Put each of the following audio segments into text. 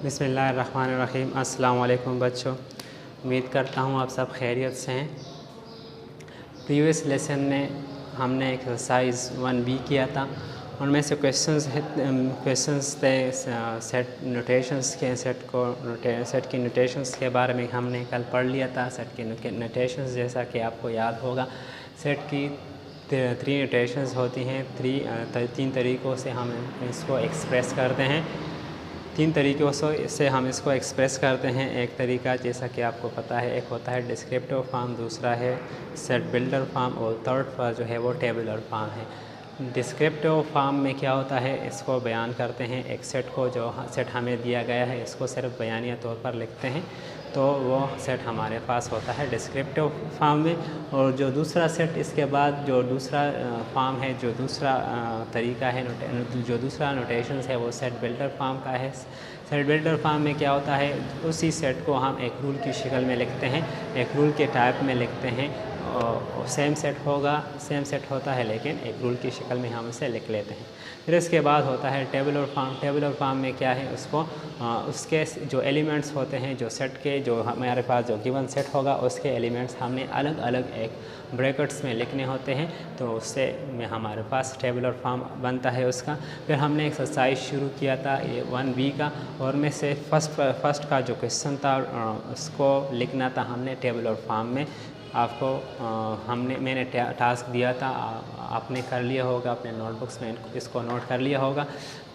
बिस्मिल्लाहिर्रहमानिर्रहीम। अस्सलाम वालेकुम बच्चों, उम्मीद करता हूँ आप सब खैरियत से हैं। प्रीवियस लेसन में हमने एक्सरसाइज 1B किया था। उनमें से क्वेश्चंस थे सेट नोटेशंस के सेट की नोटेशंस के बारे में हमने कल पढ़ लिया था। सेट की नोटेशंस जैसा कि आपको याद होगा, सेट की 3 नोटेशंस होती हैं। 3 तरीक़ों से हम इसको एक्सप्रेस करते हैं। 3 तरीक़ों से हम इसको एक्सप्रेस करते हैं। एक तरीका जैसा कि आपको पता है, एक होता है डिस्क्रिप्टिव फॉर्म, दूसरा है सेट बिल्डर फॉर्म और थर्ड पर जो है वो टेबुलर फॉर्म है। डिस्क्रिप्टिव फॉर्म में क्या होता है, इसको बयान करते हैं। एक सेट को, जो सेट हमें दिया गया है, इसको सिर्फ बयानिया तौर पर लिखते हैं, तो वो सेट हमारे पास होता है डिस्क्रिप्टिव फॉर्म में। और जो दूसरा सेट, इसके बाद जो दूसरा फॉर्म है, जो दूसरा तरीका है, जो दूसरा नोटेशन है, वो सेट बिल्डर फॉर्म का है। सेट बिल्डर फॉर्म में क्या होता है, उसी सेट को हम एक रूल की शक्ल में लिखते हैं, एक रूल के टाइप में लिखते हैं। और सेम सेट होता है, लेकिन एक रूल की शक्ल में हम इसे लिख लेते हैं। फिर इसके बाद होता है टेबुलर फॉर्म। टेबुलर फॉर्म में क्या है, उसके जो एलिमेंट्स होते हैं, जो सेट के, जो हमारे पास जो गिवन सेट होगा, उसके एलिमेंट्स हमने अलग अलग एक ब्रैकेट्स में लिखने होते हैं, तो उससे में हमारे पास टेबुलर फॉर्म बनता है उसका। फिर हमने एक्सरसाइज शुरू किया था 1B का, और में से फर्स्ट का जो क्वेश्चन था उसको लिखना था हमने टेबुलर फॉर्म में। आपको मैंने टास्क दिया था, आपने कर लिया होगा, अपने नोटबुक्स में इसको नोट कर लिया होगा।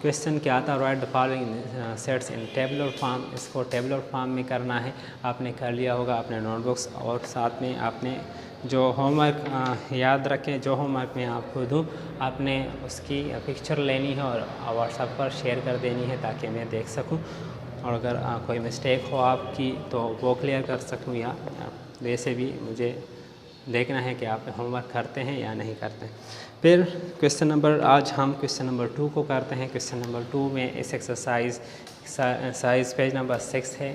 क्वेश्चन क्या था, right the following sets in tabular form. इसको टेबुलर फॉर्म में करना है, आपने कर लिया होगा अपने नोटबुक्स। और साथ में आपने जो होमवर्क याद रखें, जो होमवर्क मैं आपको दूँ, आपने उसकी पिक्चर लेनी है और व्हाट्सएप पर शेयर कर देनी है, ताकि मैं देख सकूं, और अगर कोई मिस्टेक हो आपकी तो वो क्लियर कर सकूं, या वैसे भी मुझे देखना है कि आप होमवर्क करते हैं या नहीं करते हैं। फिर आज हम क्वेश्चन नंबर 2 को करते हैं। क्वेश्चन नंबर 2 में इस एक्सरसाइज साइज पेज नंबर 6 है,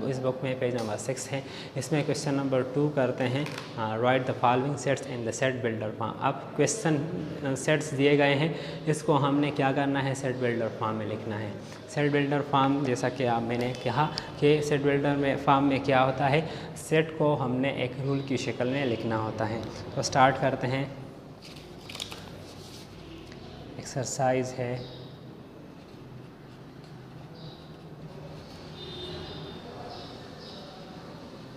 इस बुक में पेज नंबर 6 है। इसमें क्वेश्चन नंबर 2 करते हैं, right the following sets in the set builder form. अब क्वेश्चन सेट्स दिए गए हैं, इसको हमने क्या करना है, सेट बिल्डर फॉर्म में लिखना है। सेट बिल्डर फॉर्म, जैसा कि मैंने कहा कि सेट बिल्डर फॉर्म में क्या होता है, सेट को हमने एक रूल की शक्ल में लिखना होता है। तो स्टार्ट करते हैं। एक्सरसाइज है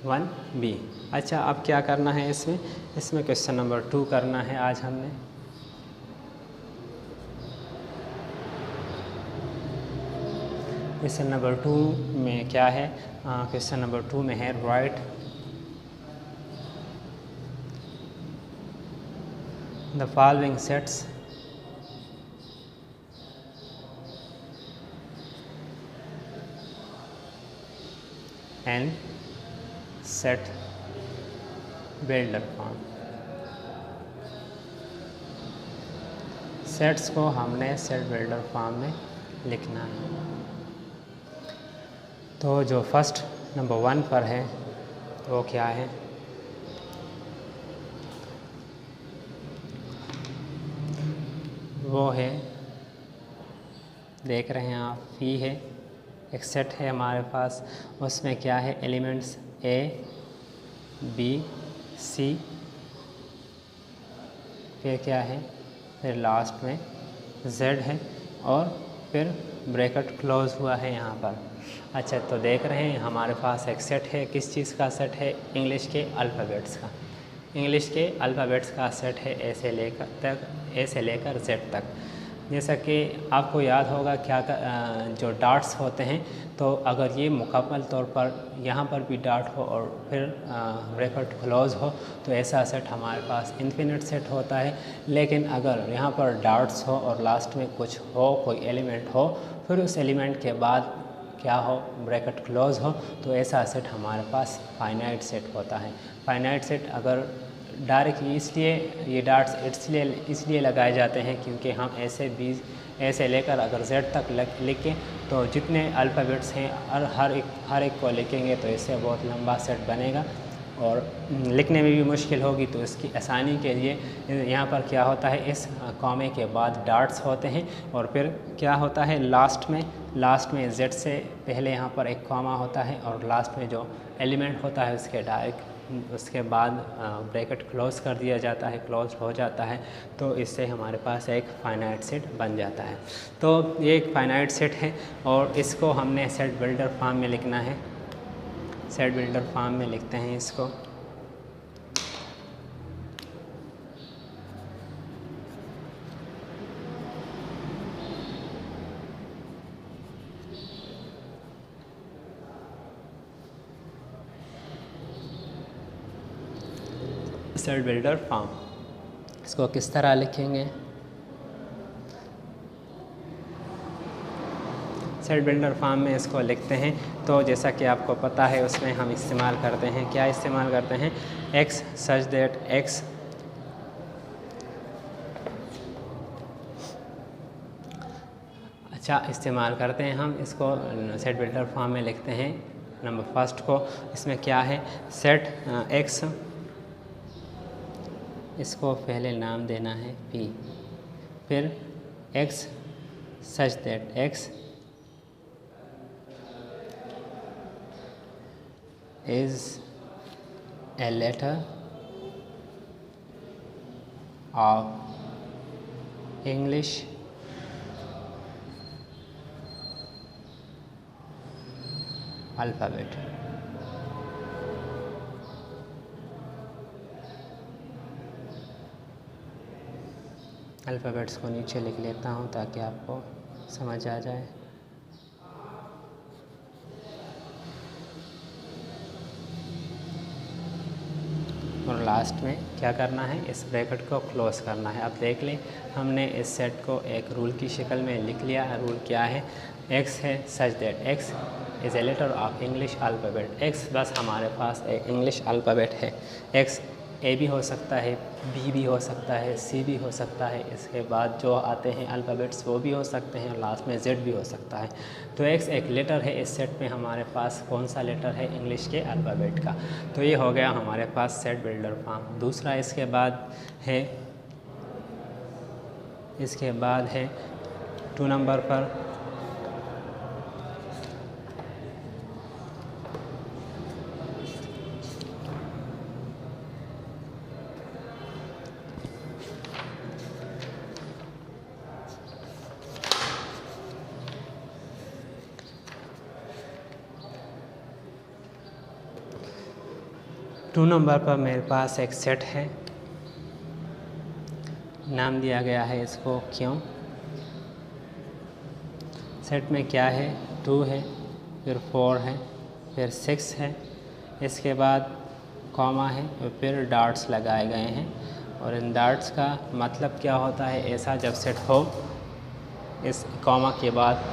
1B। अच्छा, अब क्या करना है इसमें क्वेश्चन नंबर 2 करना है आज हमने। क्वेश्चन नंबर 2 में क्या है, क्वेश्चन नंबर 2 में है right the following sets and set builder form. Sets को हमने सेट बिल्डर फॉर्म में लिखना है। तो जो फर्स्ट नंबर 1 पर है वो क्या है, वो है, देख रहे हैं आप, फी है, एक सेट है हमारे पास, उसमें क्या है, एलिमेंट्स A B C, फिर क्या है, फिर लास्ट में Z है, और फिर ब्रैकेट क्लोज हुआ है यहाँ पर। अच्छा, तो देख रहे हैं हमारे पास एक सेट है, किस चीज़ का सेट है, इंग्लिश के अल्फ़ाबेट्स का। इंग्लिश के अल्फ़ाबेट्स का सेट है, ए से लेकर Z तक। जैसा कि आपको याद होगा जो डॉट्स होते हैं, तो अगर ये मुकम्मल तौर पर यहाँ पर भी डॉट हो और फिर ब्रैकेट क्लोज हो, तो ऐसा सेट हमारे पास इन्फिनिट सेट होता है। लेकिन अगर यहाँ पर डॉट्स हो और लास्ट में कुछ हो, कोई एलिमेंट हो, फिर उस एलिमेंट के बाद क्या हो, ब्रैकेट क्लोज हो, तो ऐसा सेट हमारे पास फाइनाइट सेट होता है। फाइनाइट सेट अगर डायरेक्ट, इसलिए ये डॉट्स इसलिए लगाए जाते हैं क्योंकि हम ऐसे लेकर अगर Z तक लिखें, तो जितने अल्फ़ाबेट्स हैं हर एक को लिखेंगे, तो इससे बहुत लंबा सेट बनेगा। और लिखने में भी मुश्किल होगी। तो इसकी आसानी के लिए यहाँ पर क्या होता है, इस कॉमे के बाद डॉट्स होते हैं और फिर क्या होता है लास्ट में Z से पहले यहाँ पर एक कॉमा होता है और लास्ट में जो एलिमेंट होता है उसके डायरेक्ट उसके बाद ब्रैकेट क्लोज़ कर दिया जाता है, क्लोज हो जाता है। तो इससे हमारे पास एक फाइनाइट सेट बन जाता है। तो ये एक फाइनाइट सेट है और इसको हमने सेट बिल्डर फॉर्म में लिखना है। सेट बिल्डर फॉर्म में लिखते हैं इसको। सेट बिल्डर फॉर्म इसको किस तरह लिखेंगे? सेट बिल्डर फॉर्म में इसको लिखते हैं तो जैसा कि आपको पता है उसमें हम इस्तेमाल करते हैं, क्या इस्तेमाल करते हैं, x सच दैट x इस्तेमाल करते हैं हम इसको सेट बिल्डर फॉर्म में लिखते हैं। नंबर फर्स्ट को इसमें क्या है, सेट x, इसको पहले नाम देना है p, फिर x such that x is a letter of English alphabet। Alphabets को नीचे लिख लेता हूँ ताकि आपको समझ आ जाए। और लास्ट में क्या करना है, इस ब्रैकेट को क्लोज़ करना है। अब देख लें हमने इस सेट को एक रूल की शक्ल में लिख लिया। रूल क्या है, x है such that x is a letter of English alphabet. x बस हमारे पास एक इंग्लिश अल्फ़ाबेट है। x A भी हो सकता है, B भी हो सकता है, C भी हो सकता है, इसके बाद जो आते हैं अल्फ़ाबेट्स वो भी हो सकते हैं, लास्ट में Z भी हो सकता है। तो x एक लेटर है। इस सेट में हमारे पास कौन सा लेटर है, इंग्लिश के अल्फ़ाबेट का। तो ये हो गया हमारे पास सेट बिल्डर फॉर्म। दूसरा इसके बाद है 2 नंबर पर मेरे पास एक सेट है, नाम दिया गया है इसको क्यों। सेट में क्या है, 2 है, फिर 4 है, फिर 6 है, इसके बाद कॉमा है और फिर डॉट्स लगाए गए हैं। और इन डॉट्स का मतलब क्या होता है, ऐसा जब सेट हो, इस कॉमा के बाद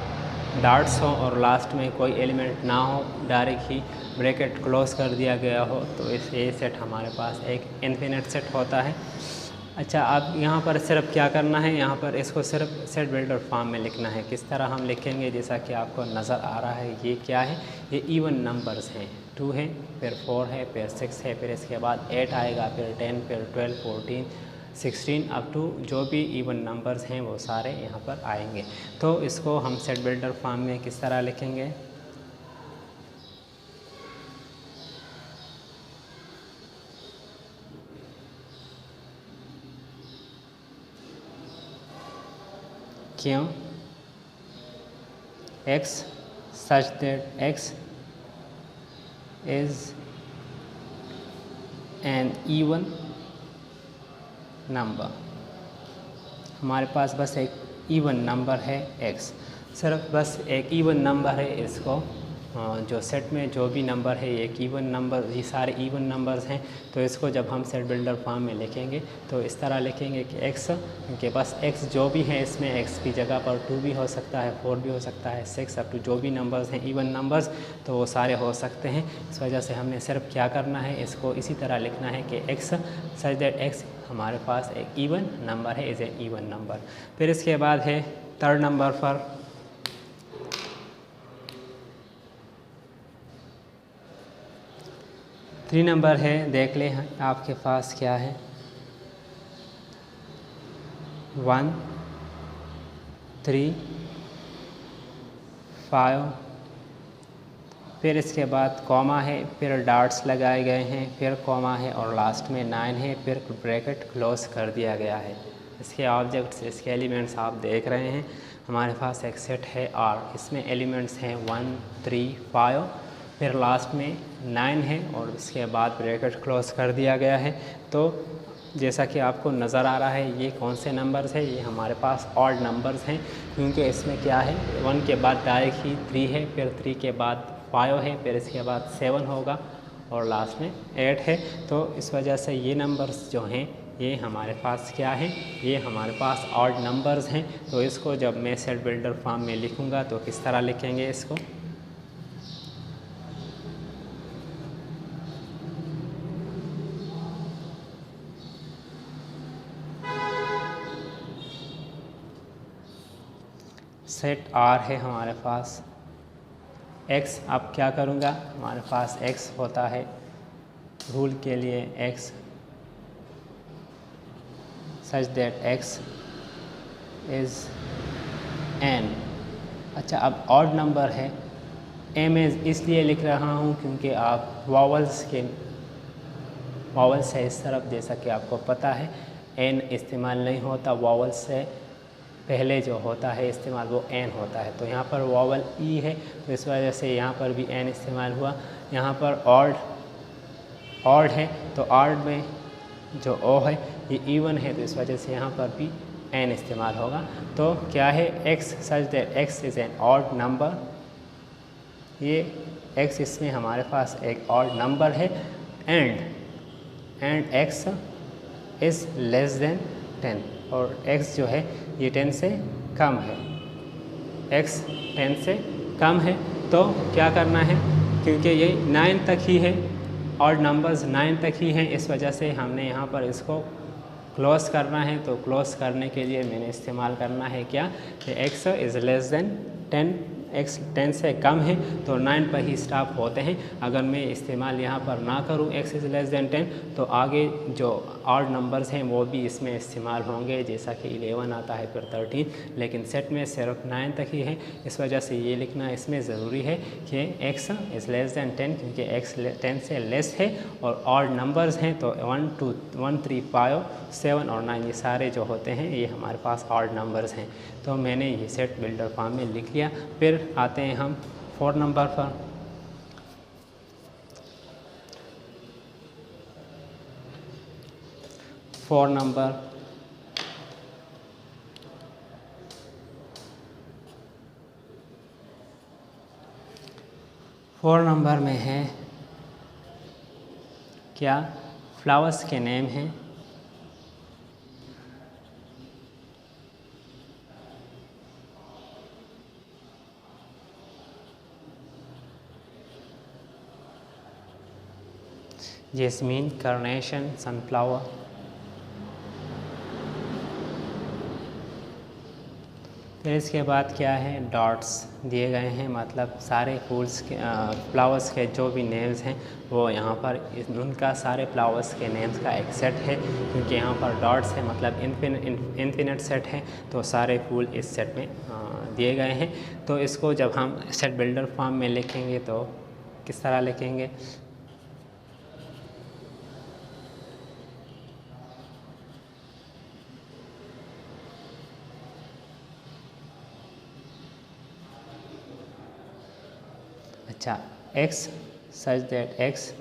डॉट्स हो और लास्ट में कोई एलिमेंट ना हो, डायरेक्ट ही ब्रैकेट क्लोज़ कर दिया गया हो, तो ये सेट हमारे पास एक इन्फिनिट सेट होता है। अच्छा, अब यहाँ पर सिर्फ क्या करना है, यहाँ पर इसको सिर्फ सेट बिल्डर फॉर्म में लिखना है। किस तरह हम लिखेंगे, जैसा कि आपको नज़र आ रहा है, ये क्या है, ये इवन नंबर्स हैं। 2 है, फिर 4 है, फिर 6 है, फिर इसके बाद 8 आएगा, फिर 10, फिर 12, 14, 16 अप टू जो भी इवन नंबर्स हैं वो सारे यहाँ पर आएंगे। तो इसको हम सेट बिल्डर फॉर्म में किस तरह लिखेंगे, क्यों x such that x is an even number। हमारे पास बस एक इवन नंबर है x, सिर्फ बस एक इवन नंबर है। इसको जो सेट में जो भी नंबर है एक इवन नंबर, ये सारे इवन नंबर्स हैं। तो इसको जब हम सेट बिल्डर फॉर्म में लिखेंगे तो इस तरह लिखेंगे कि x के पास x जो भी है, इसमें x की जगह पर 2 भी हो सकता है, 4 भी हो सकता है, 6 अप टू जो भी नंबर्स हैं इवन नंबर्स, तो वो सारे हो सकते हैं। इस वजह से हमने सिर्फ क्या करना है, इसको इसी तरह लिखना है कि x सच दैट x हमारे पास एक इवन नंबर है, इज़ ए इवन नंबर। फिर इसके बाद है 3rd नंबर पर 3 नंबर है, देख लें आपके पास क्या है। 1 3 5, फिर इसके बाद कॉमा है, फिर डॉट्स लगाए गए हैं, फिर कॉमा है और लास्ट में 9 है, फिर ब्रैकेट क्लोज कर दिया गया है। इसके ऑब्जेक्ट्स, इसके एलिमेंट्स आप देख रहे हैं। हमारे पास एक सेट है और इसमें एलिमेंट्स हैं 1 3 5, फिर लास्ट में 9 है और इसके बाद ब्रैकेट क्लोज कर दिया गया है। तो जैसा कि आपको नज़र आ रहा है, ये कौन से नंबर्स हैं? ये हमारे पास ऑड नंबर्स हैं, क्योंकि इसमें क्या है, 1 के बाद डायरेक्ट ही 3 है, फिर 3 के बाद 5 है, फिर इसके बाद 7 होगा और लास्ट में 8 है। तो इस वजह से ये नंबर्स जो हैं ये हमारे पास क्या है, ये हमारे पास ऑड नंबर्स हैं। तो इसको जब मैं सेट बिल्डर फॉर्म में लिखूँगा तो किस तरह लिखेंगे इसको? सेट आर है हमारे पास, एक्स, अब क्या करूँगा, हमारे पास एक्स होता है रूल के लिए, x such that x is an. अच्छा, अब ऑड नंबर है, एम एज इसलिए लिख रहा हूँ क्योंकि आप वावल्स है इस तरफ, जैसा कि आपको पता है एन इस्तेमाल नहीं होता, वावल्स से पहले जो होता है इस्तेमाल वो एन होता है। तो यहाँ पर वावल ई है, तो इस वजह से यहाँ पर भी एन इस्तेमाल हुआ। यहाँ पर ऑड है, तो ऑड में जो ओ है ये इवन है, तो इस वजह से यहाँ पर भी एन इस्तेमाल होगा। तो क्या है, x such that x is an odd number, ये एक्स इसमें हमारे पास एक ऑड नंबर है, and x is less than 10, और x जो है ये 10 से कम है, x 10 से कम है। तो क्या करना है, क्योंकि ये 9 तक ही है, और नंबर्स 9 तक ही हैं, इस वजह से हमने यहाँ पर इसको क्लोज करना है। तो क्लोज करने के लिए मैंने इस्तेमाल करना है क्या, कि x is less than 10, x 10 से कम है तो 9 पर ही स्टॉप होते हैं। अगर मैं इस्तेमाल यहाँ पर ना करूँ x इज़ लेस देन 10, तो आगे जो ऑड नंबर्स हैं वो भी इसमें इस्तेमाल होंगे, जैसा कि 11 आता है, फिर 13, लेकिन सेट में सिर्फ 9 तक ही है। इस वजह से ये लिखना इसमें ज़रूरी है कि x इज़ लेस देन 10, क्योंकि x 10 से लेस है और ऑड नंबर्स हैं। तो 1 2 1 3 5 7 और 9 ये सारे जो होते हैं ये हमारे पास ऑड नंबर्स हैं। तो मैंने ये सेट बिल्डर फॉर्म में लिख लिया। फिर आते हैं हम 4 नंबर पर। 4 नंबर, में है क्या, फ्लावर्स के नेम हैं, जैस्मीन, कार्नेशन, सनफ्लावर। फिर इसके बाद क्या है, डॉट्स दिए गए हैं, मतलब सारे फूल्स के फ्लावर्स के जो भी नेम्स हैं वो यहाँ पर उनका सारे फ्लावर्स के नेम्स का एक सेट है, क्योंकि यहाँ पर डॉट्स है मतलब इन्फिनिट सेट है, तो सारे फूल इस सेट में दिए गए हैं। तो इसको जब हम सेट बिल्डर फॉर्म में लिखेंगे तो किस तरह लिखेंगे, अच्छा, x such that x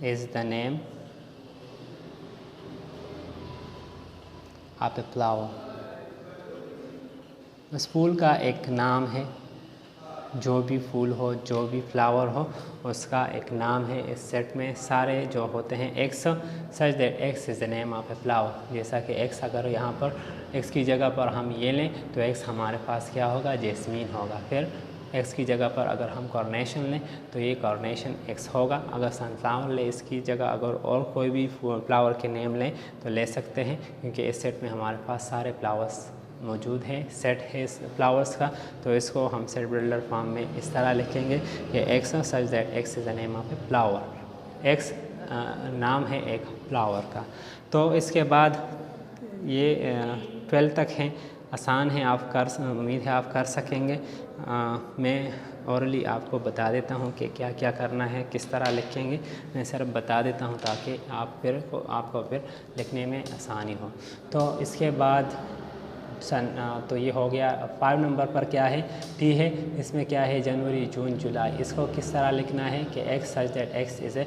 is the name of a flower। उस फूल का एक नाम है, जो भी फूल हो, जो भी फ्लावर हो, उसका एक नाम है। इस सेट में सारे जो होते हैं x such that x is the name of a flower. जैसा कि x अगर यहाँ पर x की जगह पर हम ये लें तो x हमारे पास क्या होगा, जैस्मीन होगा। फिर x की जगह पर अगर हम कार्नेशन लें तो ये कार्नेशन x होगा। अगर सनफ्लावर ले इसकी जगह अगर और कोई भी फ्लावर के नेम लें तो ले सकते हैं, क्योंकि इस सेट में हमारे पास सारे फ्लावर्स मौजूद है, सेट है फ्लावर्स का। तो इसको हम सेट बिल्डर फॉर्म में इस तरह लिखेंगे कि x such that x is the name of a flower. X नाम है एक फ्लावर का। तो इसके बाद ये 12 तक हैं, आसान है, आप उम्मीद है आप कर सकेंगे। मैं औरली आपको बता देता हूँ कि क्या क्या करना है, किस तरह लिखेंगे। मैं सिर्फ बता देता हूँ ताकि आपको फिर लिखने में आसानी हो। तो इसके बाद तो ये हो गया। 5 नंबर पर क्या है, टी है। इसमें क्या है, जनवरी, जून, जुलाई। इसको किस तरह लिखना है कि x such that x is a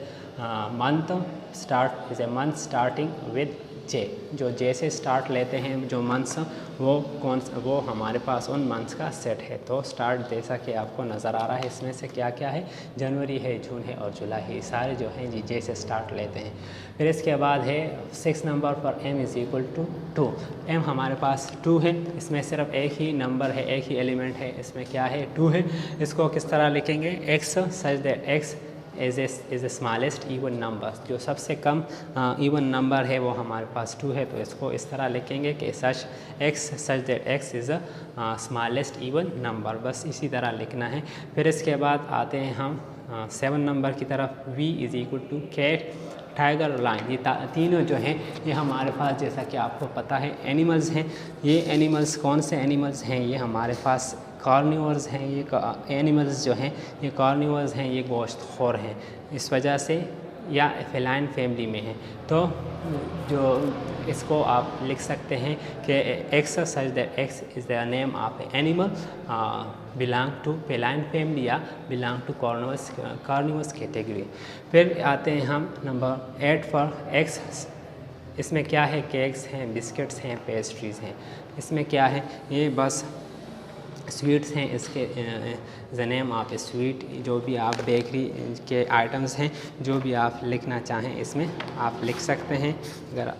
month starting with J. जो जे से स्टार्ट लेते हैं जो मंथ्स, वो हमारे पास उन मंथ्स का सेट है। तो स्टार्ट जैसा कि आपको नज़र आ रहा है, इसमें से क्या क्या है, जनवरी है, जून है और जुलाई है। सारे जो हैं जी जे से स्टार्ट लेते हैं। फिर इसके बाद है 6 नंबर पर m is equal to 2। m हमारे पास 2 है। इसमें सिर्फ एक ही नंबर है, एक ही एलिमेंट है, इसमें क्या है, 2 है। इसको किस तरह लिखेंगे, x such that x is A smallest even number. जो सबसे कम इवन नंबर है वो हमारे पास 2 है। तो इसको इस तरह लिखेंगे कि x such that x is a smallest even number. बस इसी तरह लिखना है। फिर इसके बाद आते हैं हम 7 नंबर की तरफ। v is equal to cat, tiger, lion. ये तीनों जो हैं ये हमारे पास, जैसा कि आपको पता है, एनिमल्स हैं। ये एनिमल्स कौन से एनिमल्स हैं, ये हमारे पास कार्निवर्स हैं। ये एनिमल्स जो हैं ये कार्निवर्स हैं, ये गोश्तखोर हैं। इस वजह से या फेलाइन फैमिली में हैं। तो जो इसको आप लिख सकते हैं कि x such that x is the name of animal belong to feline family या बिलोंग टू कार्निवर्स कैटेगरी। फिर आते हैं हम नंबर 8 पर एक्स। इसमें क्या है, केक्स हैं, बिस्किट्स हैं, पेस्ट्रीज़ हैं। इसमें क्या है, ये बस स्वीट्स हैं। इसके the name of A sweet, जो भी आप बेकरी के आइटम्स हैं, जो भी आप लिखना चाहें इसमें आप लिख सकते हैं। अगर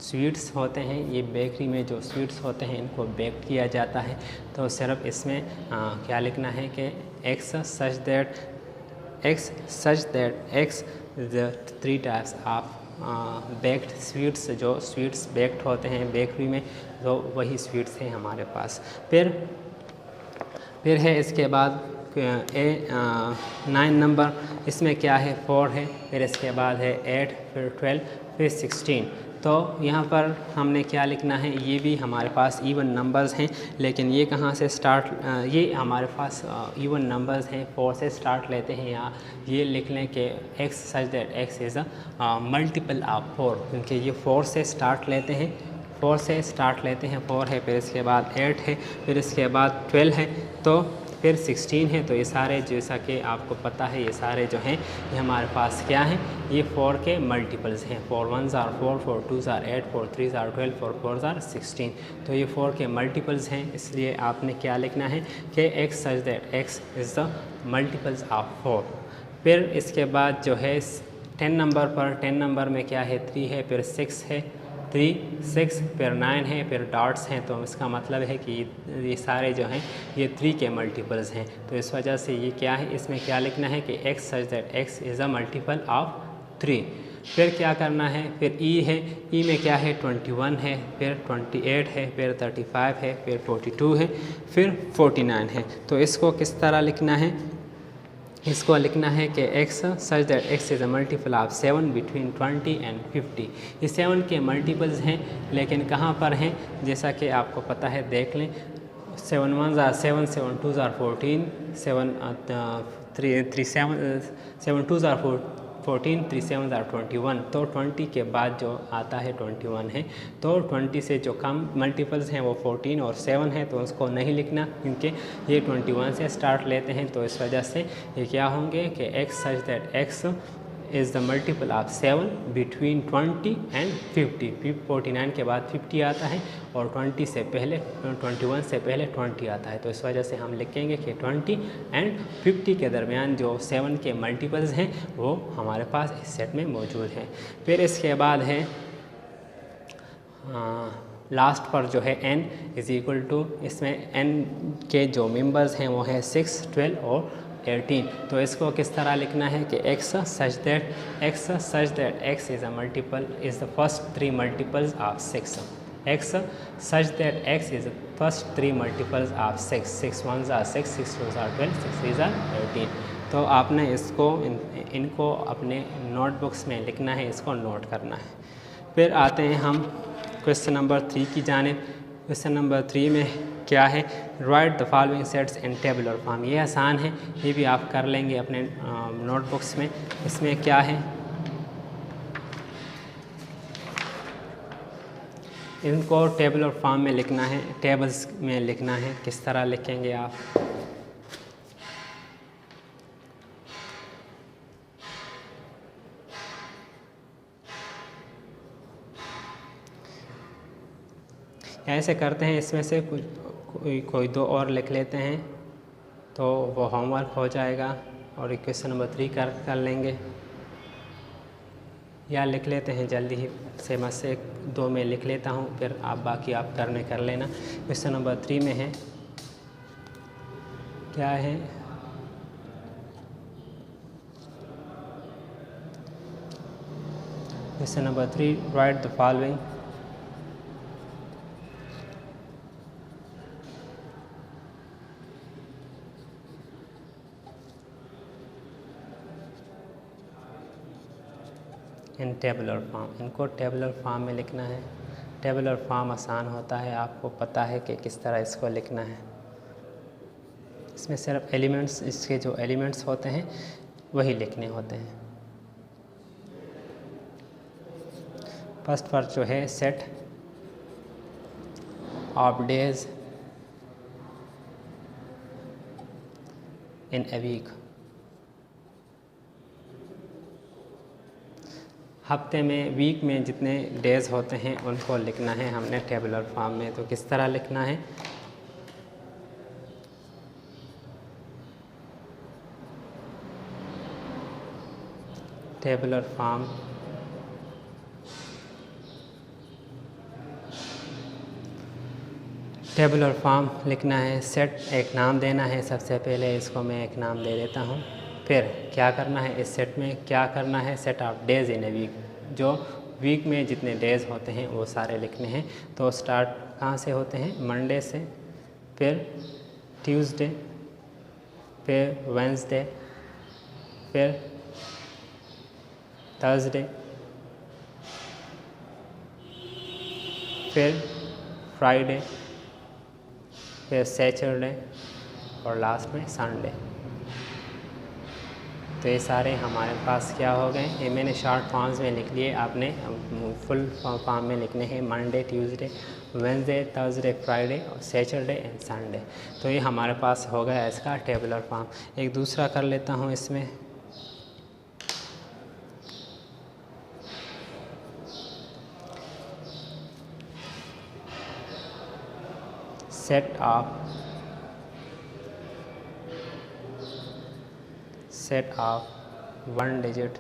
स्वीट्स होते हैं, ये बेकरी में जो स्वीट्स होते हैं इनको बेक किया जाता है। तो सिर्फ इसमें क्या लिखना है कि x such that x the 3 types of baked sweets. जो स्वीट्स बेक्ड होते हैं बेकरी में, तो वही स्वीट्स हैं हमारे पास। फिर है इसके बाद 9 नंबर। इसमें क्या है, 4 है। फिर इसके बाद है 8, फिर 12, फिर 16। तो यहाँ पर हमने क्या लिखना है, ये भी हमारे पास इवन नंबर्स हैं, लेकिन ये कहाँ से स्टार्ट, ये हमारे पास इवन नंबर्स हैं, 4 से स्टार्ट लेते हैं। यहाँ ये लिख लें कि x such that x is a multiple of 4, क्योंकि ये 4 से स्टार्ट लेते हैं। 4 से स्टार्ट लेते हैं, 4 है, फिर इसके बाद 8 है, फिर इसके बाद 12 है, तो फिर 16 है। तो ये सारे, जैसा कि आपको पता है, ये सारे जो हैं ये हमारे पास क्या हैं, ये 4 के मल्टीपल्स हैं। 4 1s are 4, 4 2s are 8, 4 3s are 12, 4 4s are 16। तो ये 4 के मल्टीपल्स हैं, इसलिए आपने क्या लिखना है कि x such that x is the multiples of 4। फिर इसके बाद जो है 10 नंबर पर, 10 नंबर में क्या है, 3 है, फिर 6 है, 3 6, फिर 9 है, फिर डॉट्स हैं। तो इसका मतलब है कि ये सारे जो हैं ये 3 के मल्टीपल्स हैं। तो इस वजह से ये क्या है, इसमें क्या लिखना है कि x such that x is a multiple of 3। फिर क्या करना है, फिर e है। e में क्या है, 21 है, फिर 28 है, फिर 35 है, फिर 42 है, फिर 49 है। तो इसको किस तरह लिखना है, इसको लिखना है कि x such that x is a multiple of 7 between 20 and 50। ये 7 के मल्टीपल्स हैं, लेकिन कहाँ पर हैं, जैसा कि आपको पता है, देख लें। 7 1s are 7, 7 2s are 14, 7 7 2s are 14, 3 7s are 21। तो 20 के बाद जो आता है 21 है। तो 20 से जो कम मल्टीपल्स हैं वो 14 और 7 है, तो उसको नहीं लिखना, क्योंकि ये 21 से स्टार्ट लेते हैं। तो इस वजह से ये क्या होंगे कि x such that x is the multiple of 7 between 20 and 50। 49 के बाद 50 आता है और 21 से पहले 20 आता है। तो इस वजह से हम लिखेंगे कि 20 एंड 50 के दरमियान जो 7 के मल्टीपल्स हैं वो हमारे पास इस सेट में मौजूद हैं। फिर इसके बाद है लास्ट पर जो है n इज़ इक्वल टू, इसमें n के जो मेंबर्स हैं वो है 6, 12 और 18। तो इसको किस तरह लिखना है कि x such that x is a multiple is the first 3 multiples of 6। x such that x is first 3 multiples of 6, 6 ones are 6, 6 twos are 12, 6 threes are 18। तो आपने इसको इनको अपने नोटबुक्स में लिखना है, इसको नोट करना है। फिर आते हैं हम क्वेश्चन नंबर 3 की जानिब। क्वेश्चन नंबर 3 में क्या है, right the following sets in tabular form. ये आसान है, ये भी आप कर लेंगे अपने नोटबुक्स में। इसमें क्या है, इनको टेबुलर फॉर्म में लिखना है, टेबल्स में लिखना है। किस तरह लिखेंगे आप, ऐसे करते हैं, इसमें से कोई दो और लिख लेते हैं तो वो होमवर्क हो जाएगा और क्वेश्चन नंबर 3 कर लेंगे, या लिख लेते हैं जल्दी ही से, मैं से 2 में लिख लेता हूँ, फिर आप बाकी आप कर लेना। क्वेश्चन नंबर 3 में है, क्या है, question number 3, right the following in tabular form. इनको टेबुलर फॉर्म में लिखना है। टेबुलर फॉर्म आसान होता है, आपको पता है कि किस तरह इसको लिखना है। इसमें सिर्फ एलिमेंट्स, इसके जो एलिमेंट्स होते हैं वही लिखने होते हैं। फर्स्ट पर जो है, set of days in a week. हफ्ते में, वीक में जितने डेज़ होते हैं उनको लिखना है हमने टेबुलर फॉर्म में। तो किस तरह लिखना है, टेबुलर फॉर्म, टेबुलर फॉर्म लिखना है। सेट एक नाम देना है, सबसे पहले इसको मैं एक नाम दे देता हूँ। फिर क्या करना है, इस सेट में क्या करना है, set of days in a week, जो वीक में जितने डेज़ होते हैं वो सारे लिखने हैं। तो स्टार्ट कहाँ से होते हैं, मंडे से, फिर ट्यूसडे, फिर वेंसडे, फिर थर्सडे, फिर फ्राइडे, फिर सैटरडे और लास्ट में संडे। तो ये सारे हमारे पास क्या हो गए, ये मैंने शॉर्ट फॉर्म्स में लिख लिए, आपने फुल फॉर्म में लिखने हैं Monday, Tuesday, Wednesday, Thursday, Friday और सैटरडे एंड संडे। तो ये हमारे पास हो गया इसका टेबुलर फॉर्म। एक दूसरा कर लेता हूँ इसमें, set of 1 digit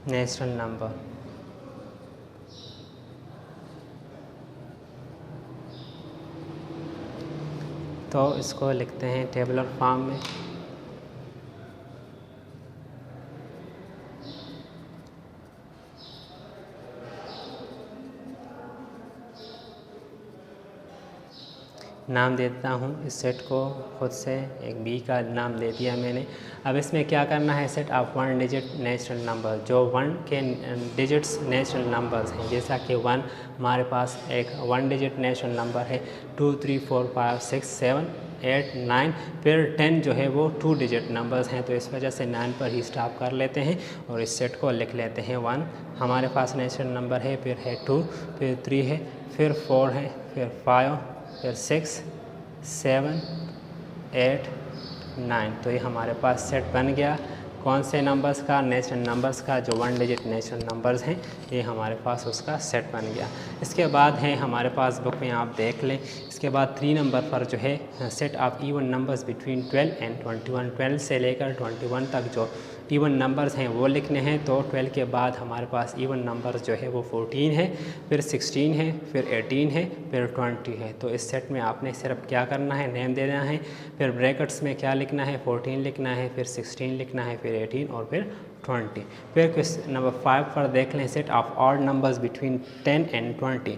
natural number. तो इसको लिखते हैं टेबुलर फॉर्म में। नाम देता हूँ इस सेट को, खुद से एक बी का नाम दे दिया मैंने। अब इसमें क्या करना है, set of 1 digit natural number, जो 1 के डिजिट्स नेचुरल नंबर्स हैं, जैसा कि 1 हमारे पास एक 1 डिजिट नेचुरल नंबर है, 2, 3, 4, 5, 6, 7, 8, 9, फिर 10 जो है वो 2 डिजिट नंबर्स हैं, तो इस वजह से 9 पर ही स्टॉप कर लेते हैं और इस सेट को लिख लेते हैं। 1 हमारे पास नेचुरल नंबर है, फिर है 2, फिर 3 है, फिर 4 है, फिर 5, फिर 6, 7, 8, 9। तो ये हमारे पास सेट बन गया। कौन से नंबर्स का, नेचुरल नंबर्स का, जो 1 डिजिट नेचुरल नंबर्स हैं, ये हमारे पास उसका सेट बन गया। इसके बाद है हमारे पास, बुक में आप देख लें, इसके बाद 3 नंबर पर जो है set of even numbers between 12 and 21, 12 से लेकर 21 तक जो इवन नंबर्स हैं वो लिखने हैं। तो 12 के बाद हमारे पास इवन नंबर्स जो है वो 14 है, फिर 16 है, फिर 18 है, फिर 20 है। तो इस सेट में आपने सिर्फ क्या करना है, नेम देना है, फिर ब्रैकेट्स में क्या लिखना है, 14 लिखना है, फिर 16 लिखना है, फिर 18 और फिर 20। फिर क्वेश्चन नंबर 5 पर देख लें, set of odd numbers between 10 and 20।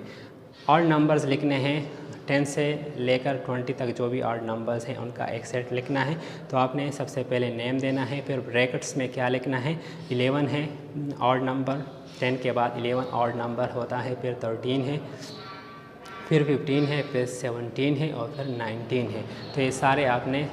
Odd numbers लिखने हैं, 10 से लेकर 20 तक जो भी ऑड नंबर्स हैं उनका एक सेट लिखना है। तो आपने सबसे पहले नेम देना है, फिर ब्रैकेट्स में क्या लिखना है, 11 है ऑड नंबर, 10 के बाद 11 ऑड नंबर होता है, फिर 13 है, फिर 15 है, फिर 17 है और फिर 19 है। तो ये सारे आपने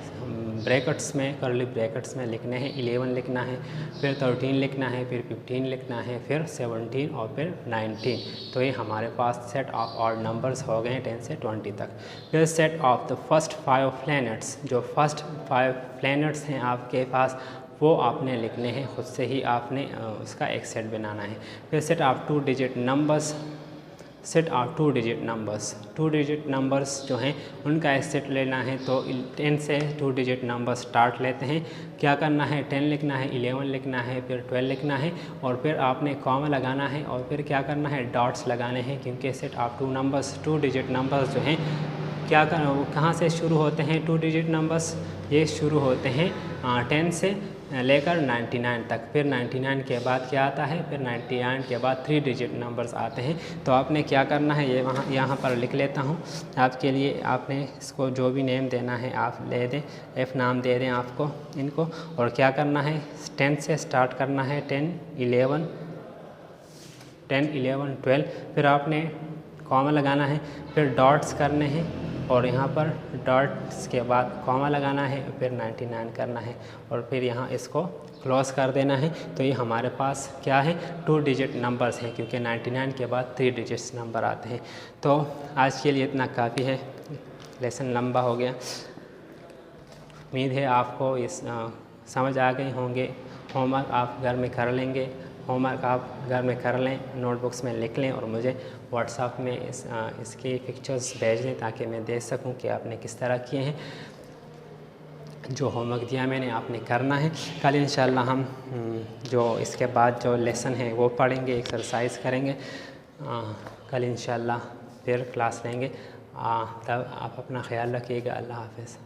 ब्रैकेट्स में, कर्ली ब्रैकेट्स में लिखने हैं। 11 लिखना है, फिर 13 लिखना है, फिर 15 लिखना है, फिर 17 और फिर 19। तो ये हमारे पास सेट ऑफ ऑड नंबर्स हो गए हैं 10 से 20 तक। फिर set of the first 5 planets, जो फर्स्ट 5 प्लैनेट्स हैं आपके पास वो आपने लिखने हैं, खुद से ही आपने उसका एक सेट बनाना है। फिर set of 2 digit numbers, set of 2 digit numbers, 2 digit numbers जो हैं उनका एक सेट लेना है। तो 10 से 2 डिजिट नंबर स्टार्ट लेते हैं। क्या करना है, 10 लिखना है, 11 लिखना है, फिर 12 लिखना है और फिर आपने कॉमा लगाना है और फिर क्या करना है, डॉट्स लगाने हैं, क्योंकि set of 2 numbers, 2 digit numbers जो हैं क्या कहाँ से शुरू होते हैं 2 डिजिट नंबर्स, ये शुरू होते हैं 10 से लेकर 99 तक। फिर 99 के बाद क्या आता है, फिर 99 के बाद 3 डिजिट नंबर्स आते हैं। तो आपने क्या करना है, ये यहाँ पर लिख लेता हूँ आपके लिए। आपने इसको जो भी नेम देना है आप ले दें, एफ़ नाम दे दें आपको इनको। और क्या करना है, 10 से स्टार्ट करना है, 10, 11, 12। फिर आपने कॉमा लगाना है, फिर डॉट्स करने हैं और यहाँ पर डॉट्स के बाद कॉमा लगाना है, फिर 99 करना है और फिर यहाँ इसको क्लोज कर देना है। तो ये हमारे पास क्या है, 2 डिजिट नंबर्स हैं, क्योंकि 99 के बाद 3 डिजिट्स नंबर आते हैं। तो आज के लिए इतना काफ़ी है, लेसन लंबा हो गया। उम्मीद है आपको इस समझ आ गए होंगे। होमवर्क आप घर में कर लेंगे, होमवर्क आप घर में कर लें, नोटबुक्स में लिख लें और मुझे व्हाट्सएप में इसकी पिक्चर्स भेज दें ताकि मैं देख सकूं कि आपने किस तरह किए हैं। जो होमवर्क दिया मैंने आपने करना है। कल इंशाल्लाह हम जो इसके बाद जो लेसन है वो पढ़ेंगे, एक्सरसाइज करेंगे। कल इंशाल्लाह फिर क्लास लेंगे। तब आप अपना ख्याल रखिएगा। अल्लाह हाफ़िज़।